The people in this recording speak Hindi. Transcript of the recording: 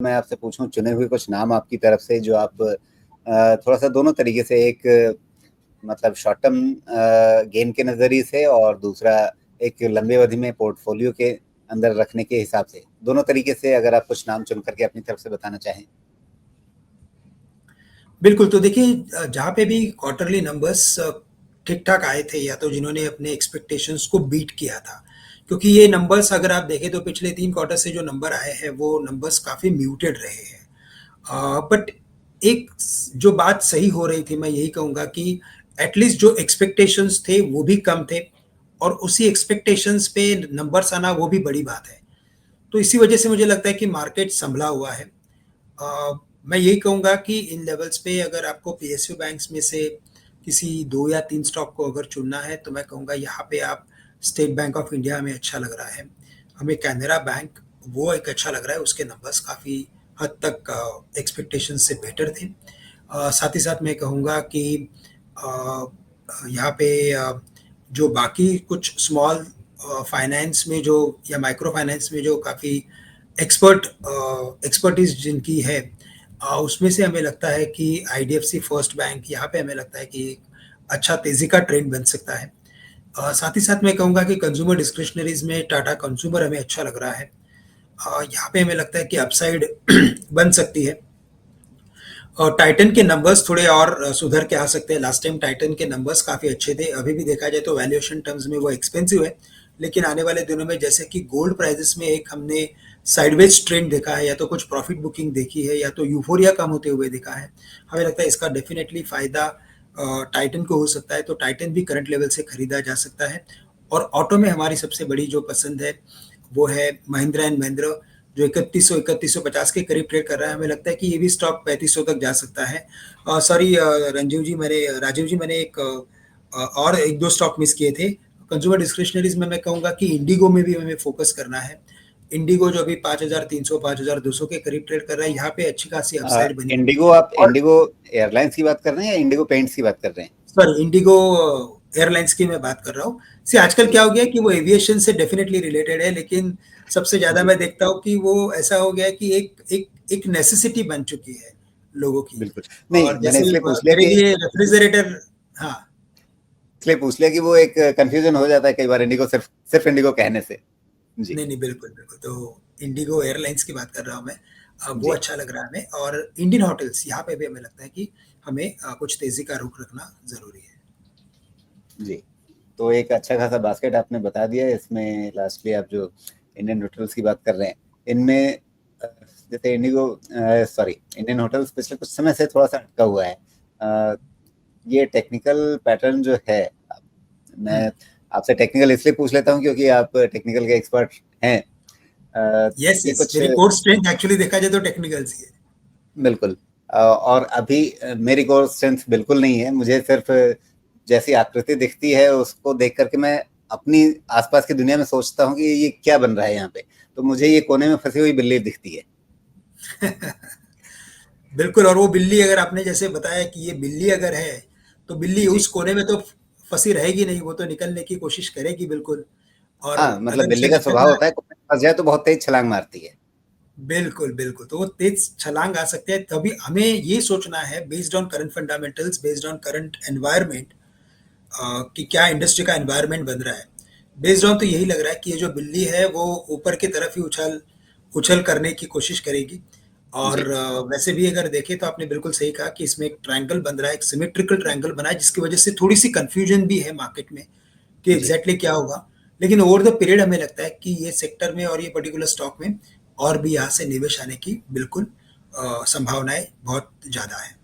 मैं आपसे पूछूं चुने हुए कुछ नाम आपकी तरफ से जो आप थोड़ा सा दोनों तरीके से, एक मतलब शॉर्ट टर्म गेन के नजरिए से और दूसरा एक लंबे अवधि में पोर्टफोलियो के अंदर रखने के हिसाब से, दोनों तरीके से अगर आप कुछ नाम चुन करके अपनी तरफ से बताना चाहें। बिल्कुल, तो देखिए जहाँ पे भी क्वार्टरली नंबर्स ठीक-ठाक आए थे या तो जिन्होंने अपने एक्सपेक्टेशंस को बीट किया था। क्योंकि ये नंबर्स अगर आप देखें तो पिछले 3 क्वार्टर से जो नंबर आए हैं वो नंबर्स काफ़ी म्यूटेड रहे हैं। बट एक जो बात सही हो रही थी मैं यही कहूँगा कि एटलीस्ट जो एक्सपेक्टेशंस थे वो भी कम थे और उसी एक्सपेक्टेशंस पे नंबर्स आना वो भी बड़ी बात है। तो इसी वजह से मुझे लगता है कि मार्केट संभला हुआ है। मैं यही कहूँगा कि इन लेवल्स पे अगर आपको पीएसयू बैंक्स में से किसी 2 या 3 स्टॉक को अगर चुनना है तो मैं कहूँगा यहाँ पे आप स्टेट बैंक ऑफ इंडिया हमें अच्छा लग रहा है। हमें कैनरा बैंक वो एक अच्छा लग रहा है, उसके नंबर्स काफ़ी हद तक एक्सपेक्टेशन से बेटर थे। साथ ही साथ मैं कहूँगा कि अ, यहाँ पे जो बाकी कुछ स्मॉल फाइनेंस में जो या माइक्रो फाइनेंस में जो काफ़ी एक्सपर्टीज जिनकी है, उसमें से हमें लगता है कि आईडीएफसी फर्स्ट बैंक यहाँ पे हमें लगता है कि एक अच्छा तेजी का ट्रेंड बन सकता है। साथ ही साथ मैं कहूँगा कि कंज्यूमर डिस्क्रिशनरीज में टाटा कंज्यूमर हमें अच्छा लग रहा है। यहाँ पे हमें लगता है कि अपसाइड बन सकती है। और टाइटन के नंबर्स थोड़े और सुधर के आ सकते हैं। लास्ट टाइम टाइटन के नंबर्स काफ़ी अच्छे थे। अभी भी देखा जाए तो वैल्यूएशन टर्म्स में वो एक्सपेंसिव है, लेकिन आने वाले दिनों में जैसे कि गोल्ड प्राइसेस में एक हमने साइडवेज ट्रेंड देखा है, या तो कुछ प्रॉफिट बुकिंग देखी है या तो यूफोरिया कम होते हुए देखा है, हमें लगता है इसका डेफिनेटली फ़ायदा टाइटन को हो सकता है। तो टाइटन भी करंट लेवल से खरीदा जा सकता है। और ऑटो में हमारी सबसे बड़ी जो पसंद है वो है महिंद्रा एंड महिंद्रा, जो 3150 के करीब ट्रेड कर रहा है। हमें लगता है कि ये भी स्टॉक 3500 तक जा सकता है। सॉरी राजीव जी, मैंने और एक दो स्टॉक मिस किए थे। कंज्यूमर डिस्क्रिशनरीज में मैं कहूँगा कि इंडिगो में भी हमें फोकस करना है। इंडिगो जो अभी 5300 5200 के करीब ट्रेड कर रहा है, यहाँ पे अच्छी खासी अपसाइड बनी। इंडिगो, आप और इंडिगो एयरलाइंस की बात कर रहे हैं या इंडिगो पेंट्स की बात कर रहे हैं? सॉरी, इंडिगो एयरलाइंस की मैं बात कर रहा हूँ। सी आजकल जी क्या हो गया है कि वो एविएशन से डेफिनेटली रिलेटेड है, लेकिन सबसे ज़्यादा जी, मैं देखता हूँ कि वो ऐसा हो गया है कि एक नेसेसिटी बन चुकी है लोगों की। बिल्कुल। नहीं, और मैंने जैसे इसलिए पूछ लिया मेरे कि लिए रेफ्रिजरेटर। हाँ, वो एक कंफ्यूजन हो जाता है कई बार इंडिगो सिर्फ सिर्फ इंडिगो कहने से। जी नहीं, नहीं, बिल्कुल, बिल्कुल। तो इंडिगो एयरलाइंस की बात कर रहा हूँ मैं। वो जी अच्छा लग रहा है हमें। और इंडियन होटल्स, यहाँ पे भी हमें लगता है कि हमें कुछ तेज़ी का रुख रखना ज़रूरी है। जी। तो एक अच्छा खासा बास्केट आपने बता दिया है। इसमें लास्टली आप जो इंडियन होटल्स की बात कर रहे हैं, इनमें जैसे इंडियन होटल्स पिछले कुछ समय से थोड़ा सा अटका हुआ है। अ, ये टेक्निकल पैटर्न जो है, हुँ। मैं आपसे टेक्निकल इसलिए पूछ लेता हूँ क्योंकि आप टेक्निकल के एक्सपर्ट हैं। येस, ये येस, कुछ मेरी कोर स्ट्रेंथ एक्चुअली देखा जाए तो टेक्निकल्स ही है। बिल्कुल। और अभी मेरी कोर स्ट्रेंथ बिल्कुल नहीं है। मुझे सिर्फ जैसी आकृति दिखती है उसको देख करके मैं अपनी आसपास की दुनिया में सोचता हूँ कि ये क्या बन रहा है यहाँ पे। तो मुझे ये कोने में फंसी हुई बिल्ली दिखती है। बिल्कुल। और वो बिल्ली अगर आपने जैसे बताया कि ये बिल्ली अगर है, तो बिल्ली उस जी कोने में तो फँसी रहेगी नहीं, वो तो निकलने की कोशिश करेगी बिल्कुल। और हाँ, मतलब अगर बिल्ली उसे का स्वभाव निकलना है, होता है कोने में फंस जाए तो बहुत तेज छलांग मारती है। बिल्कुल, बिल्कुल। तो वो तेज़ छलाँग आ सकते हैं, तभी हमें ये सोचना है based on current fundamentals, based on current environment, कि क्या इंडस्ट्री का एनवायरनमेंट बन रहा है। बेस्ड ऑन तो यही लग रहा है कि ये जो बिल्ली है वो ऊपर की तरफ ही उछल उछल करने की कोशिश करेगी। और जी वैसे भी अगर देखें तो आपने बिल्कुल सही कहा कि इसमें एक ट्रायंगल बन रहा है, एक सिमेट्रिकल ट्रायंगल बना है, जिसकी वजह से थोड़ी-सी कन्फ्यूजन भी है मार्केट में कि जी एग्ज़ैक्टली क्या होगा। लेकिन ओवर द पीरियड हमें लगता है कि ये सेक्टर में और ये पर्टिकुलर स्टॉक में और भी यहाँ से निवेश आने की बिल्कुल संभावनाएँ बहुत ज़्यादा है।